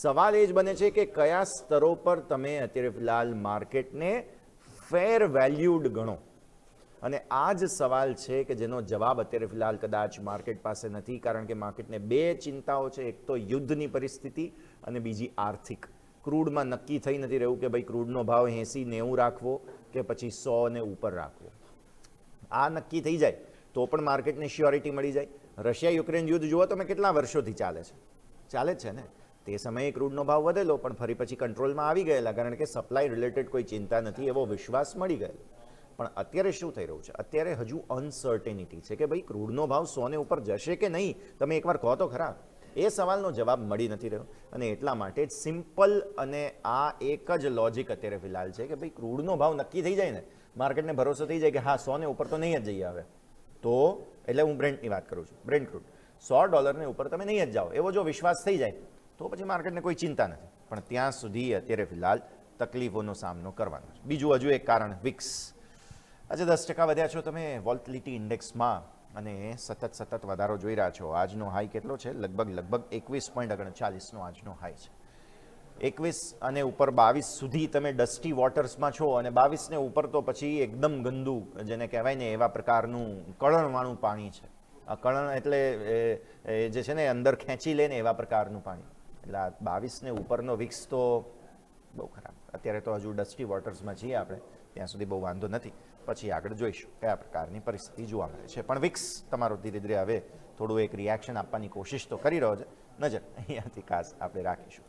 સવાલ એ જ બને છે કે કયા સ્તરો પર તમે અત્યારે ફિલહાલ માર્કેટને ફેર વેલ્યુડ ગણો, અને આ જ સવાલ છે કે જેનો જવાબ અત્યારે ફિલહાલ કદાચ માર્કેટ પાસે નથી, કારણ કે માર્કેટને બે ચિંતાઓ છે. એક તો યુદ્ધની પરિસ્થિતિ અને બીજી આર્થિક. ક્રૂડમાં નક્કી થઈ નથી રહ્યું કે ભાઈ ક્રૂડનો ભાવ 80-90 રાખવો કે પછી 100 ને ઉપર રાખવો. આ નક્કી થઈ જાય તો પણ માર્કેટને શ્યોરિટી મળી જાય. રશિયા યુક્રેન યુદ્ધ જુઓ તમે કેટલા વર્ષોથી ચાલે જ છે ને. તે સમયે ક્રૂડનો ભાવ વધેલો પણ ફરી પછી કંટ્રોલમાં આવી ગયેલા, કારણ કે સપ્લાય રિલેટેડ કોઈ ચિંતા નથી એવો વિશ્વાસ મળી ગયેલો. પણ અત્યારે શું થઈ રહ્યું છે? અત્યારે હજુ અનસર્ટેનિટી છે કે ભાઈ ક્રૂડનો ભાવ 100 ને ઉપર જશે કે નહીં. તમે એકવાર કહો તો ખરા. એ સવાલનો જવાબ મળી નથી રહ્યો, અને એટલા માટે જ સિમ્પલ અને આ એક જ લોજિક અત્યારે ફિલહાલ છે કે ભાઈ ક્રૂડનો ભાવ નક્કી થઈ જાય ને, માર્કેટને ભરોસો થઈ જાય કે હા 100 ને ઉપર તો નહીં જ જઈએ હવે, તો એટલે હું બ્રેન્ટની વાત કરું છું, બ્રેન્ટ ક્રૂડ $100 ઉપર તમે નહીં જ જાઓ એવો જો વિશ્વાસ થઈ જાય તો પછી માર્કેટને કોઈ ચિંતા નથી. પણ ત્યાં સુધી અત્યારે ફિલહાલ તકલીફોનો સામનો કરવાનો છે. બીજું હજુ એક કારણ, વિક્સ. આજે 10% વધ્યા છો તમે વોલ્ટિલિટી ઇન્ડેક્સમાં, અને સતત વધારો જોઈ રહ્યા છો. આજનો હાઈ કેટલો છે? લગભગ 21.39નો આજનો હાઈ છે. 21 અને ઉપર 22 સુધી તમે ડસ્ટી વોટર્સમાં છો, અને 22 ને ઉપર તો પછી એકદમ ગંદુ, જેને કહેવાય ને એવા પ્રકારનું કળણવાળું પાણી છે. આ કળણ એટલે જે છે ને અંદર ખેંચી લે ને એવા પ્રકારનું પાણી. એટલે આ 22 ને ઉપરનો વિક્સ તો બહુ ખરાબ. અત્યારે તો હજુ ડસ્ટી વોટર્સમાં છીએ આપણે, ત્યાં સુધી બહુ વાંધો નથી. પછી આગળ જોઈશું કયા પ્રકારની પરિસ્થિતિ જોવા મળે છે. પણ વિક્સ તમારો ધીરે ધીરે હવે થોડું એક રિએક્શન આપવાની કોશિશ તો કરી રહ્યો છે. નજર અહીંયાથી ખાસ આપણે રાખીશું.